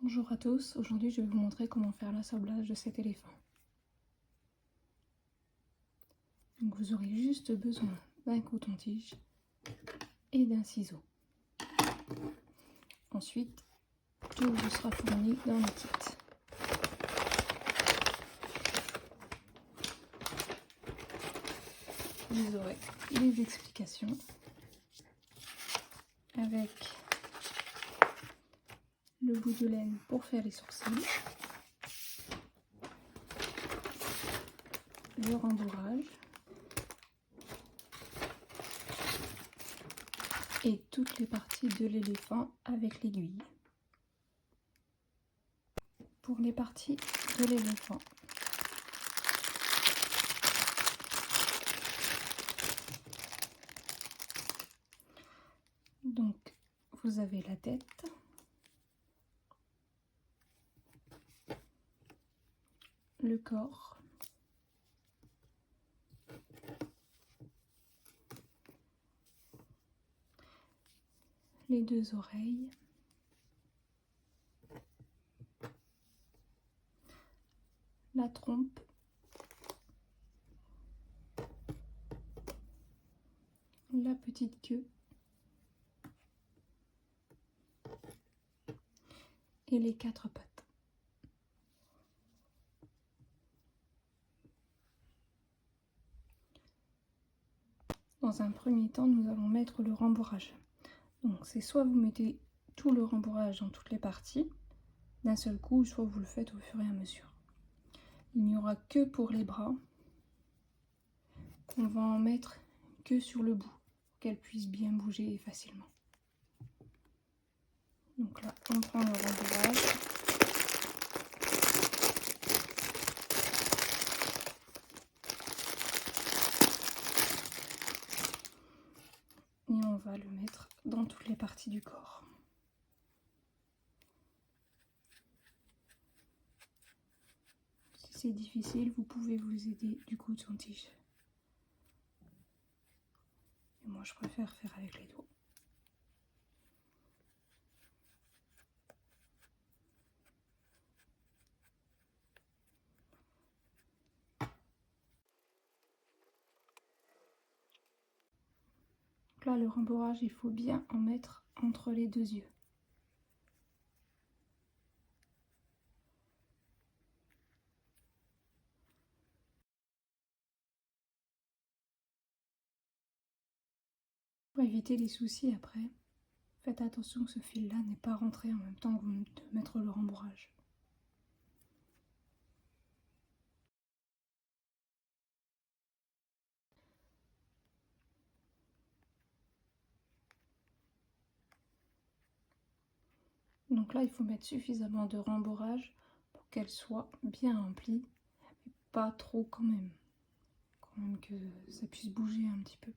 Bonjour à tous, aujourd'hui je vais vous montrer comment faire l'assemblage de cet éléphant. Donc vous aurez juste besoin d'un coton-tige et d'un ciseau. Ensuite, tout vous sera fourni dans le kit. Vous aurez les explications avec le bout de laine pour faire les sourcils, le rembourrage et toutes les parties de l'éléphant avec l'aiguille. Pour les parties de l'éléphant, donc vous avez la tête, le corps, les deux oreilles, la trompe, la petite queue et les quatre pattes. Dans un premier temps, nous allons mettre le rembourrage. Donc c'est soit vous mettez tout le rembourrage dans toutes les parties d'un seul coup, soit vous le faites au fur et à mesure. Il n'y aura que pour les bras qu'on va en mettre que sur le bout, pour qu'elle puisse bien bouger facilement. Donc là, on prend le rembourrage. Et on va le mettre dans toutes les parties du corps. Si c'est difficile, vous pouvez vous aider du coton-tige. Et moi, je préfère faire avec les doigts. Donc là, le rembourrage, il faut bien en mettre entre les deux yeux. Pour éviter les soucis après, faites attention que ce fil-là n'est pas rentré en même temps que vous de mettre le rembourrage. Donc là, il faut mettre suffisamment de rembourrage pour qu'elle soit bien remplie, mais pas trop quand même. Quand même que ça puisse bouger un petit peu.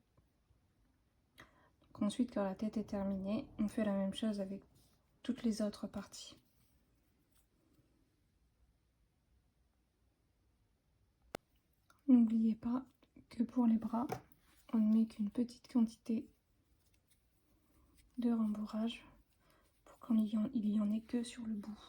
Donc ensuite, quand la tête est terminée, on fait la même chose avec toutes les autres parties. N'oubliez pas que pour les bras, on ne met qu'une petite quantité de rembourrage pour qu'il y en ait que sur le bout.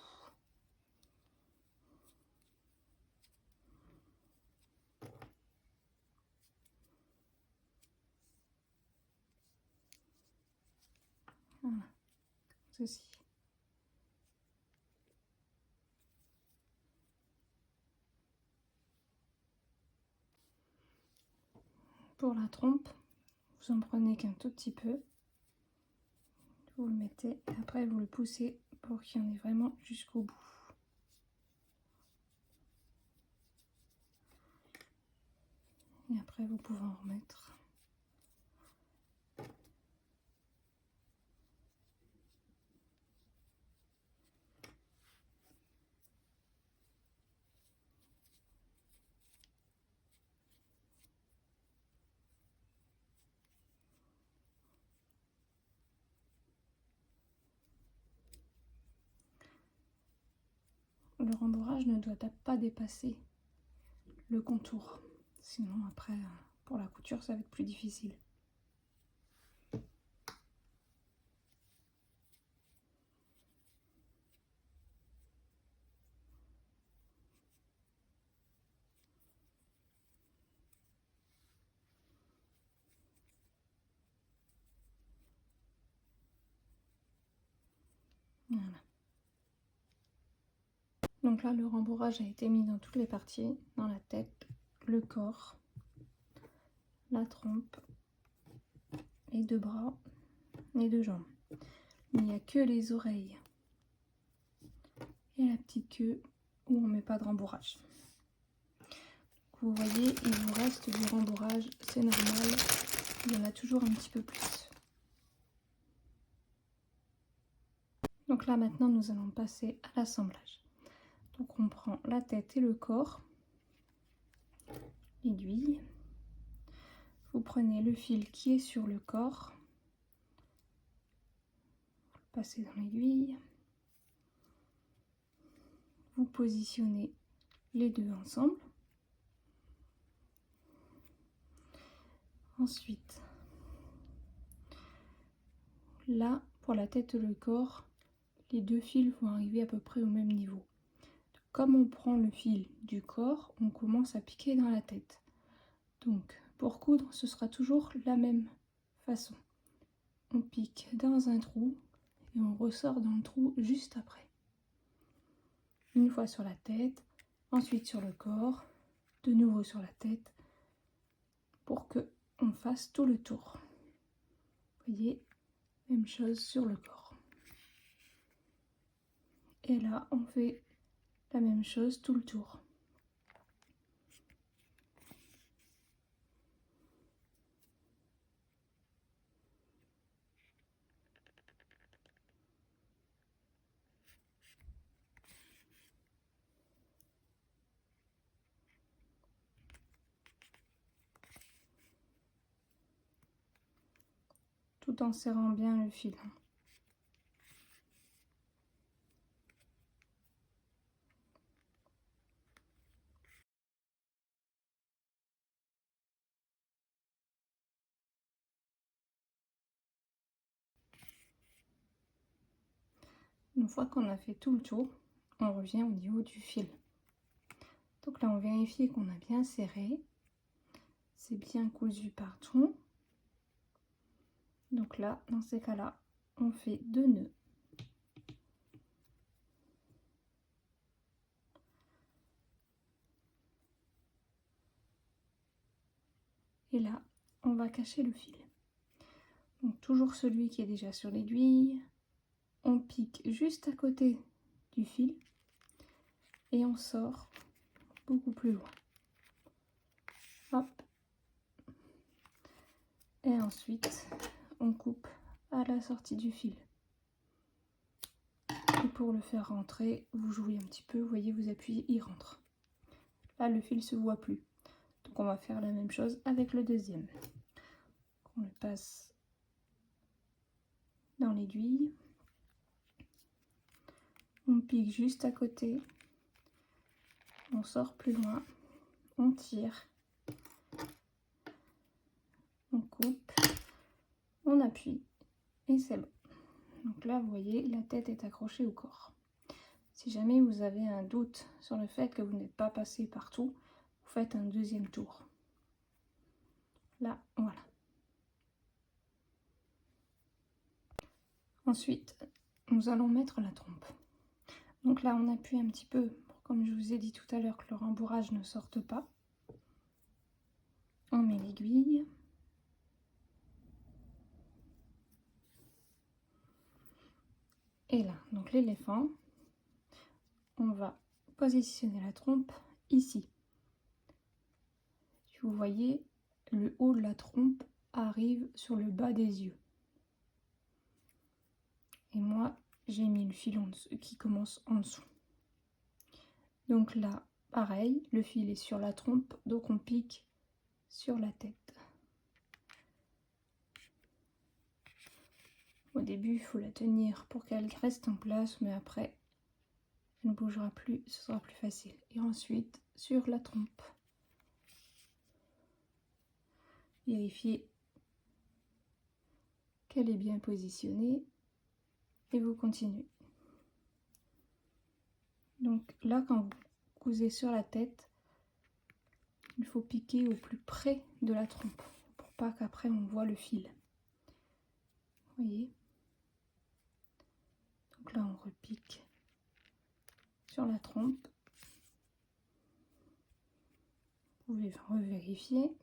Voilà, ceci. Pour la trompe, vous en prenez qu'un tout petit peu. Vous le mettez et après vous le poussez pour qu'il y en ait vraiment jusqu'au bout. Et après vous pouvez en remettre. Le rembourrage ne doit pas dépasser le contour. Sinon après, pour la couture, ça va être plus difficile. Voilà. Donc là, le rembourrage a été mis dans toutes les parties, dans la tête, le corps, la trompe, les deux bras, les deux jambes. Il n'y a que les oreilles et la petite queue où on ne met pas de rembourrage. Vous voyez, il vous reste du rembourrage, c'est normal, il y en a toujours un petit peu plus. Donc là maintenant nous allons passer à l'assemblage. Donc on prend la tête et le corps, l'aiguille, vous prenez le fil qui est sur le corps, vous le passez dans l'aiguille, vous positionnez les deux ensemble. Ensuite, là, pour la tête et le corps, les deux fils vont arriver à peu près au même niveau. Comme on prend le fil du corps, on commence à piquer dans la tête. Donc, pour coudre, ce sera toujours la même façon. On pique dans un trou et on ressort dans le trou juste après. Une fois sur la tête, ensuite sur le corps, de nouveau sur la tête, pour que on fasse tout le tour. Vous voyez, même chose sur le corps. Et là, on fait la même chose tout le tour. Tout en serrant bien le fil. Une fois qu'on a fait tout le tour, on revient au niveau du fil. Donc là, on vérifie qu'on a bien serré. C'est bien cousu partout. Donc là, dans ces cas-là, on fait 2 nœuds. Et là, on va cacher le fil. Donc toujours celui qui est déjà sur l'aiguille. On pique juste à côté du fil et on sort beaucoup plus loin. Hop. Et ensuite, on coupe à la sortie du fil. Et pour le faire rentrer, vous jouez un petit peu, vous voyez, vous appuyez, il rentre. Là, le fil se voit plus. Donc on va faire la même chose avec le deuxième. On le passe dans l'aiguille. On pique juste à côté. On sort plus loin. On tire. On coupe. On appuie. Et c'est bon. Donc là, vous voyez, la tête est accrochée au corps. Si jamais vous avez un doute sur le fait que vous n'êtes pas passé partout, vous faites un deuxième tour. Là, voilà. Ensuite, nous allons mettre la trompe. Donc là, on appuie un petit peu, comme je vous ai dit tout à l'heure, que le rembourrage ne sorte pas. On met l'aiguille. Et là, donc l'éléphant, on va positionner la trompe ici. Si vous voyez, le haut de la trompe arrive sur le bas des yeux. Et moi, j'ai mis le fil en dessous, qui commence en dessous. Donc là, pareil, le fil est sur la trompe, donc on pique sur la tête. Au début, il faut la tenir pour qu'elle reste en place, mais après, elle ne bougera plus, ce sera plus facile. Et ensuite, sur la trompe, vérifiez qu'elle est bien positionnée et vous continuez. Donc là, quand vous cousez sur la tête, il faut piquer au plus près de la trompe pour pas qu'après on voit le fil. Vous voyez? Donc là, on repique sur la trompe. Vous pouvez revérifier.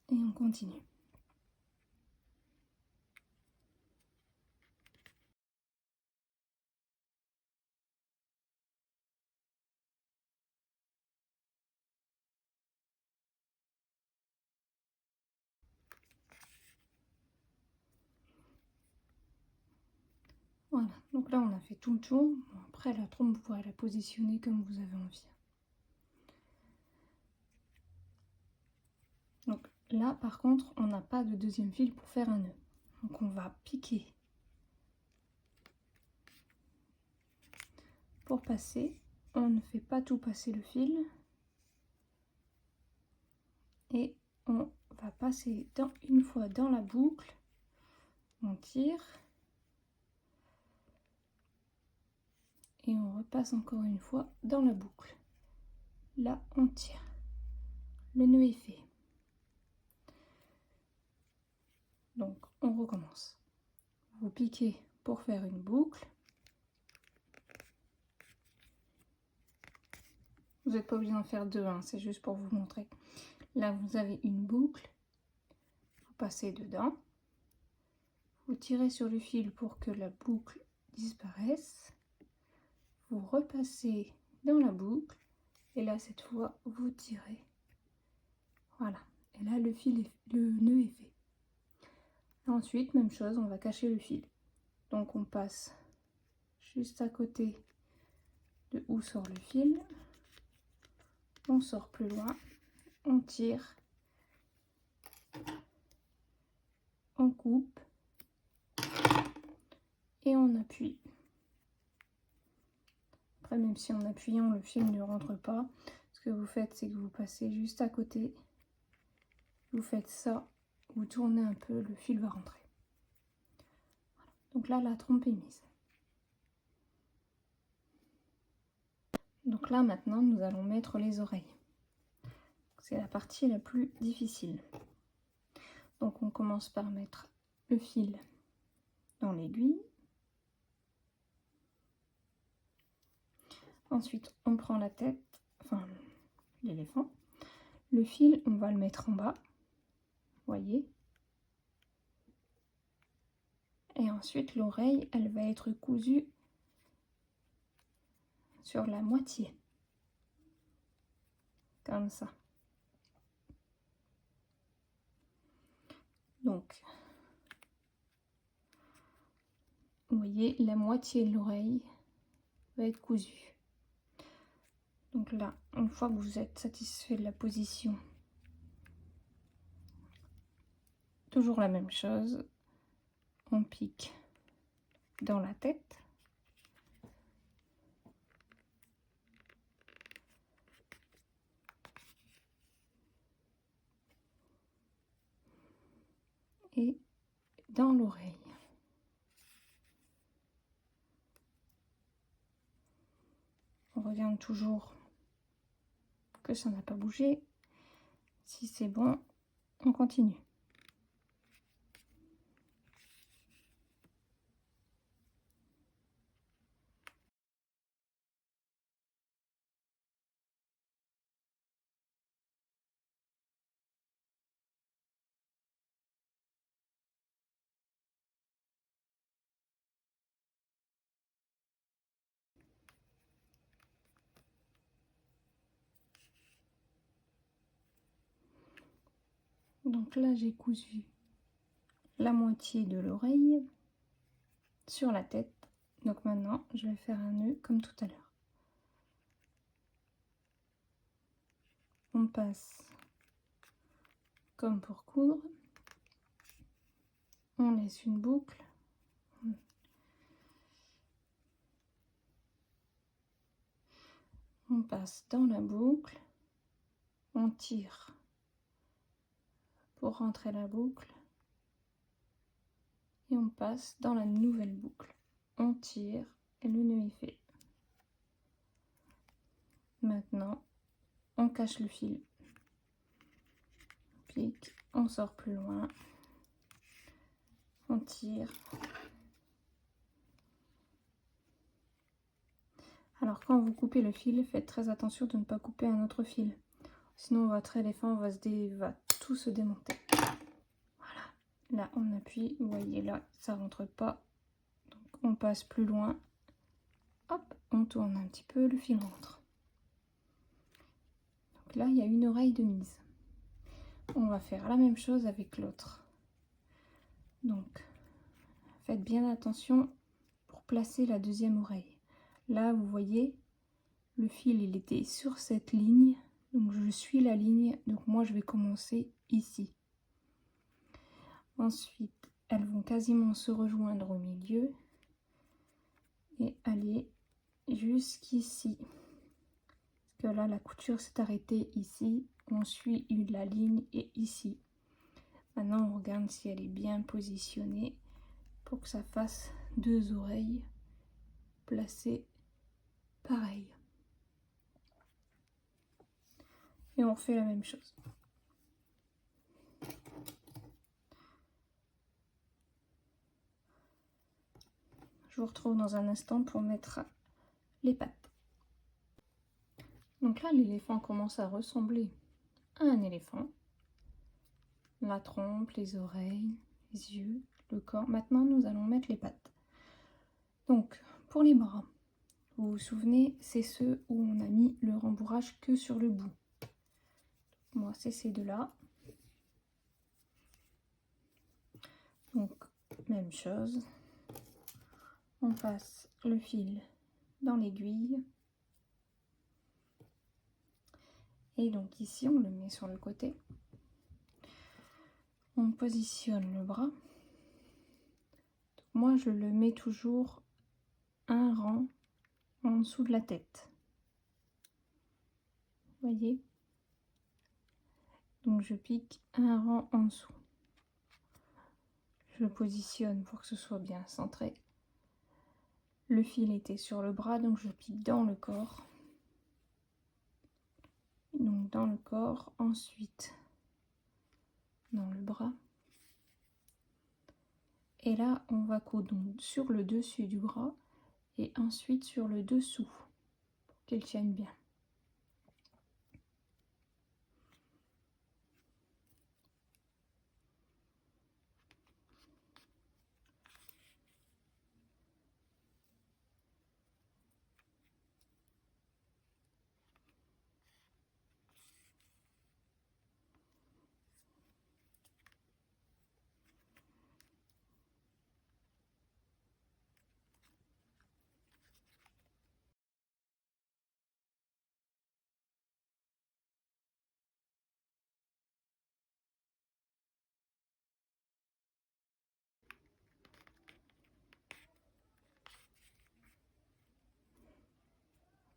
Et on continue. Voilà, donc là on a fait tout le tour. Bon, après la trompe, vous pourrez la positionner comme vous avez envie. Donc là par contre, on n'a pas de deuxième fil pour faire un nœud. Donc on va piquer pour passer. On ne fait pas tout passer le fil. Et on va passer une fois dans la boucle. On tire. Et on repasse encore une fois dans la boucle. Là, on tire. Le nœud est fait. Donc, on recommence. Vous piquez pour faire une boucle. Vous n'êtes pas obligé d'en faire deux, hein, c'est juste pour vous montrer. Là, vous avez une boucle. Vous passez dedans. Vous tirez sur le fil pour que la boucle disparaisse. Vous repassez dans la boucle. Et là, cette fois, vous tirez. Voilà. Et là, le nœud est fait. Ensuite, même chose, on va cacher le fil. Donc, on passe juste à côté de où sort le fil. On sort plus loin. On tire. On coupe. Et on appuie. Après, même si en appuyant, le fil ne rentre pas, ce que vous faites, c'est que vous passez juste à côté. Vous faites ça. Vous tournez un peu, le fil va rentrer. Voilà. Donc là, la trompe est mise. Donc là, maintenant, nous allons mettre les oreilles. C'est la partie la plus difficile. Donc on commence par mettre le fil dans l'aiguille. Ensuite, on prend la tête, enfin l'éléphant. Le fil, on va le mettre en bas, voyez. Et ensuite, l'oreille, elle va être cousue sur la moitié. Comme ça. Donc, vous voyez, la moitié de l'oreille va être cousue. Donc là, une fois que vous êtes satisfait de la position, toujours la même chose, on pique dans la tête. Et dans l'oreille. On regarde toujours que ça n'a pas bougé. Si c'est bon, on continue. Donc là, j'ai cousu la moitié de l'oreille sur la tête. Donc maintenant, je vais faire un nœud comme tout à l'heure. On passe comme pour coudre. On laisse une boucle. On passe dans la boucle. On tire pour rentrer la boucle. Et on passe dans la nouvelle boucle. On tire et le nœud est fait. Maintenant, on cache le fil. On pique, on sort plus loin. on tire. Alors quand vous coupez le fil, faites très attention de ne pas couper un autre fil. Sinon votre éléphant va tout se démonter. Voilà. Là on appuie, vous voyez là, ça rentre pas. Donc on passe plus loin. Hop, on tourne un petit peu, le fil rentre. Donc là il y a une oreille de mise. On va faire la même chose avec l'autre. Donc faites bien attention pour placer la deuxième oreille. Là vous voyez, le fil il était sur cette ligne. Donc je suis la ligne, donc moi je vais commencer ici. Ensuite, elles vont quasiment se rejoindre au milieu et aller jusqu'ici. Parce que là, la couture s'est arrêtée ici, on suit la ligne et ici. Maintenant, on regarde si elle est bien positionnée pour que ça fasse deux oreilles placées pareil. Et on refait la même chose. Je vous retrouve dans un instant pour mettre les pattes. Donc là, l'éléphant commence à ressembler à un éléphant. La trompe, les oreilles, les yeux, le corps. Maintenant, nous allons mettre les pattes. Donc, pour les bras, vous vous souvenez, c'est ceux où on a mis le rembourrage que sur le bout. Moi, c'est ces deux-là. Donc, même chose. On passe le fil dans l'aiguille. Et donc ici, on le met sur le côté. On positionne le bras. Donc, moi, je le mets toujours un rang en dessous de la tête. Vous voyez? Donc, je pique un rang en dessous. Je le positionne pour que ce soit bien centré. Le fil était sur le bras, donc je pique dans le corps. Donc dans le corps, ensuite dans le bras. Et là, on va coudre sur le dessus du bras et ensuite sur le dessous pour qu'elle tienne bien.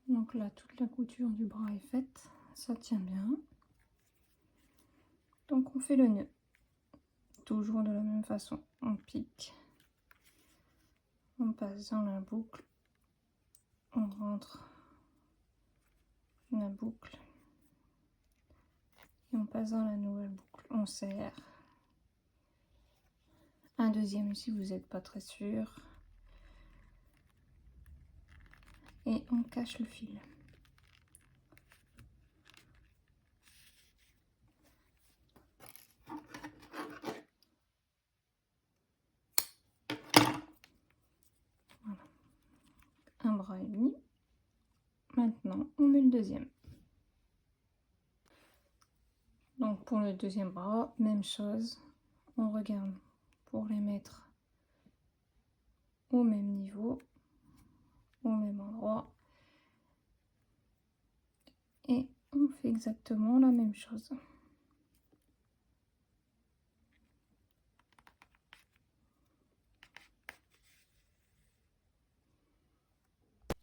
Donc là, toute la couture du bras est faite, ça tient bien. Donc on fait le nœud, toujours de la même façon. On pique, on passe dans la boucle, on rentre la boucle et on passe dans la nouvelle boucle. On serre. Un deuxième si vous n'êtes pas très sûr. Et on cache le fil. Voilà. Un bras est mis. Maintenant, on met le deuxième. Donc pour le deuxième bras, même chose. On regarde pour les mettre au même niveau, au même endroit. Et on fait exactement la même chose.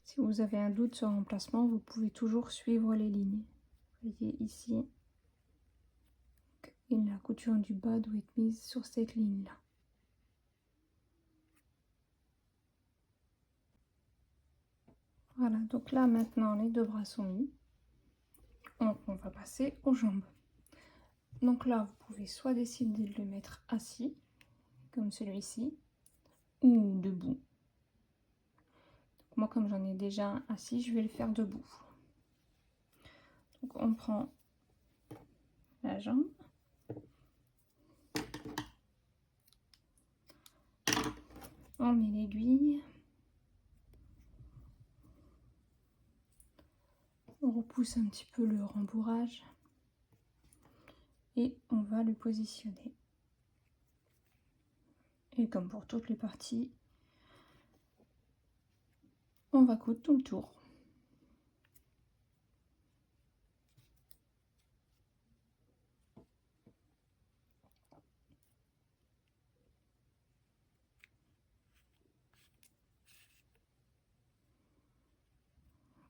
Si vous avez un doute sur l'emplacement, vous pouvez toujours suivre les lignes. Vous voyez ici, et la couture du bas doit être mise sur cette ligne-là. Voilà, donc là maintenant les deux bras sont mis. Donc on va passer aux jambes. Donc là vous pouvez soit décider de le mettre assis, comme celui-ci, ou debout. Moi, comme j'en ai déjà un assis, je vais le faire debout. Donc on prend la jambe, on met l'aiguille, on repousse un petit peu le rembourrage et on va le positionner. Et comme pour toutes les parties, on va coudre tout le tour.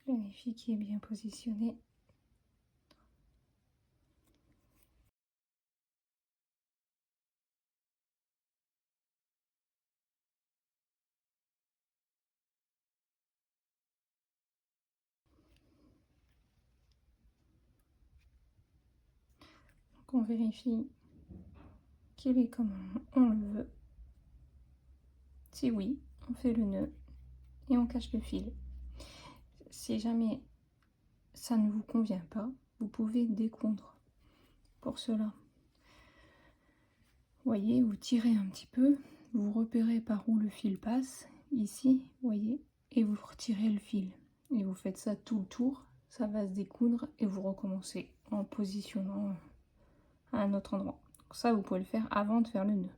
Vérifie qu'il est bien positionné. Donc on vérifie qu'il est comme on le veut. Si oui, on fait le nœud et on cache le fil. Si jamais ça ne vous convient pas, vous pouvez découdre. Pour cela, voyez, vous tirez un petit peu, vous repérez par où le fil passe, ici, voyez, et vous retirez le fil. Et vous faites ça tout le tour, ça va se découdre et vous recommencez en positionnant à un autre endroit. Donc ça, vous pouvez le faire avant de faire le nœud.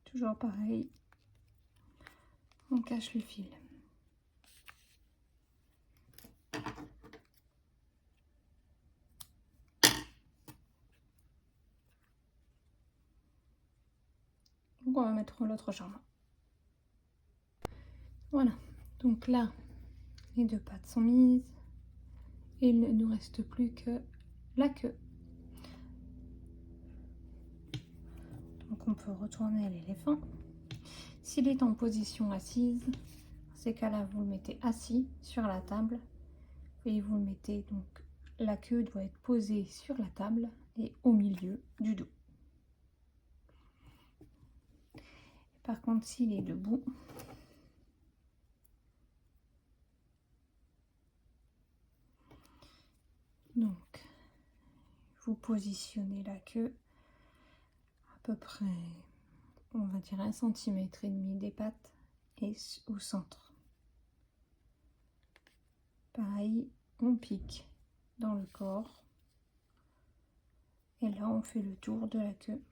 Toujours pareil, on cache le fil. Donc on va mettre l'autre jambe. Voilà, donc là, les deux pattes sont mises et il ne nous reste plus que la queue. Donc on peut retourner à l'éléphant. S'il est en position assise, dans ces cas-là, vous le mettez assis sur la table et vous le mettez, donc la queue doit être posée sur la table et au milieu du dos. Par contre, s'il est debout, donc vous positionnez la queue à peu près, on va dire 1,5 cm des pattes et au centre. Pareil, on pique dans le corps et là on fait le tour de la queue.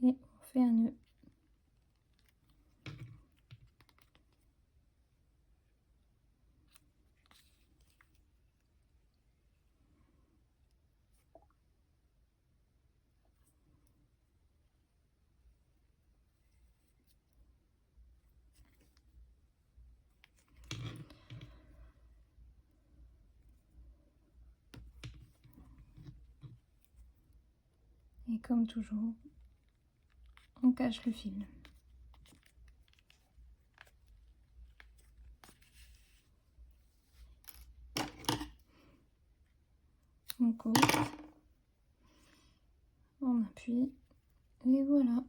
Et on fait un nœud. Et comme toujours, on cache le fil. On coupe, on appuie, et voilà.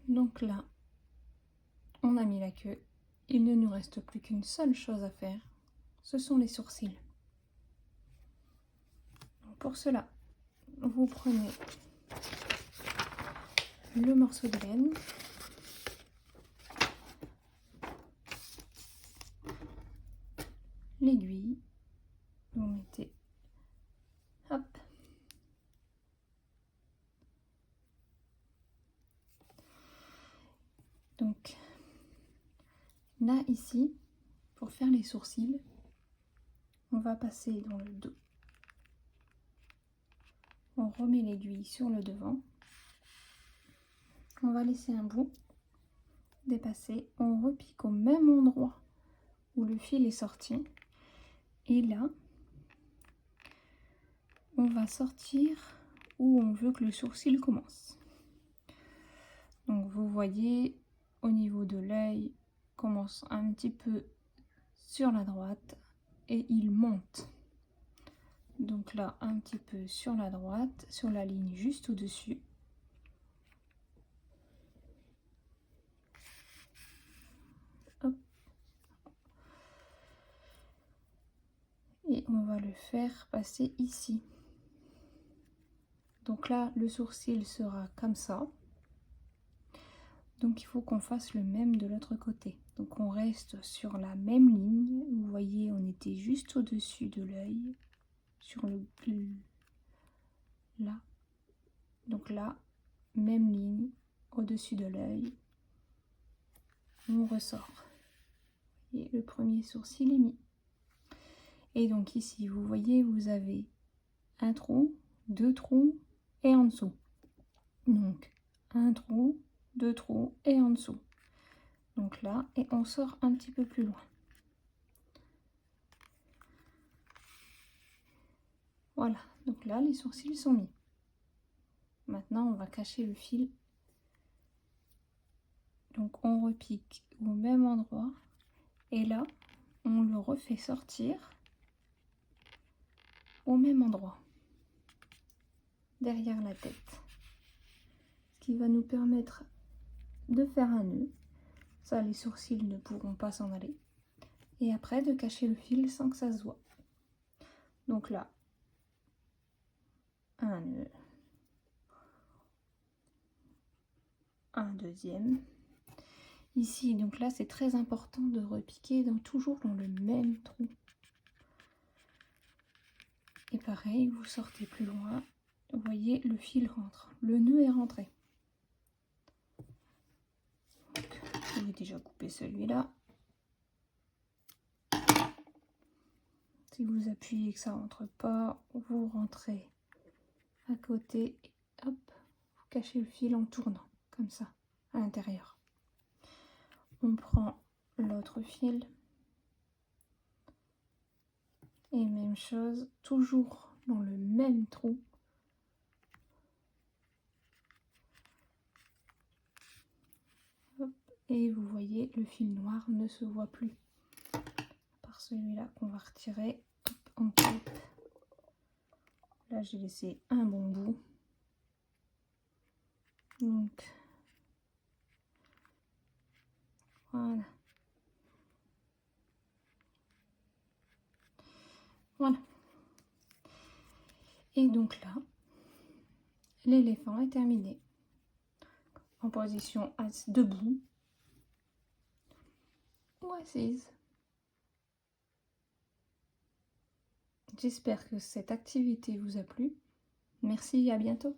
Donc là, on a mis la queue. Il ne nous reste plus qu'une seule chose à faire, ce sont les sourcils. Donc pour cela, vous prenez le morceau de laine, l'aiguille, vous mettez, hop, donc là ici, pour faire les sourcils, on va passer dans le dos, on remet l'aiguille sur le devant, on va laisser un bout dépasser, on repique au même endroit où le fil est sorti, et là on va sortir où on veut que le sourcil commence. Donc vous voyez au niveau de l'œil commence un petit peu sur la droite et il monte. Donc là un petit peu sur la droite, sur la ligne juste au-dessus. Et on va le faire passer ici. Donc là le sourcil sera comme ça. Donc il faut qu'on fasse le même de l'autre côté. Donc on reste sur la même ligne. Vous voyez, on était juste au-dessus de l'œil, sur le là. Donc là, même ligne au-dessus de l'œil. On ressort. Et le premier sourcil est mis. Et donc ici, vous voyez, vous avez un trou, deux trous et en dessous. Donc un trou, deux trous et en dessous. Donc là, et on sort un petit peu plus loin. Voilà, donc là les sourcils sont mis. Maintenant on va cacher le fil. Donc on repique au même endroit et là on le refait sortir au même endroit, derrière la tête. Ce qui va nous permettre de faire un nœud. Ça, les sourcils ne pourront pas s'en aller. Et après de cacher le fil sans que ça se voit. Donc là, un nœud, un deuxième. Ici, donc là, c'est très important de repiquer toujours dans le même trou. Et pareil, vous sortez plus loin. Vous voyez, le fil rentre. Le nœud est rentré. Donc, je vais déjà couper celui-là. Si vous appuyez que ça rentre pas, vous rentrez à côté et hop, vous cachez le fil en tournant, comme ça, à l'intérieur. On prend l'autre fil. Et même chose, toujours dans le même trou. Hop, et vous voyez, le fil noir ne se voit plus. Par celui-là qu'on va retirer. Hop, on coupe. Là, j'ai laissé un bon bout. Donc, voilà. Voilà. Et donc là, l'éléphant est terminé. En position debout ou assise. J'espère que cette activité vous a plu. Merci et à bientôt.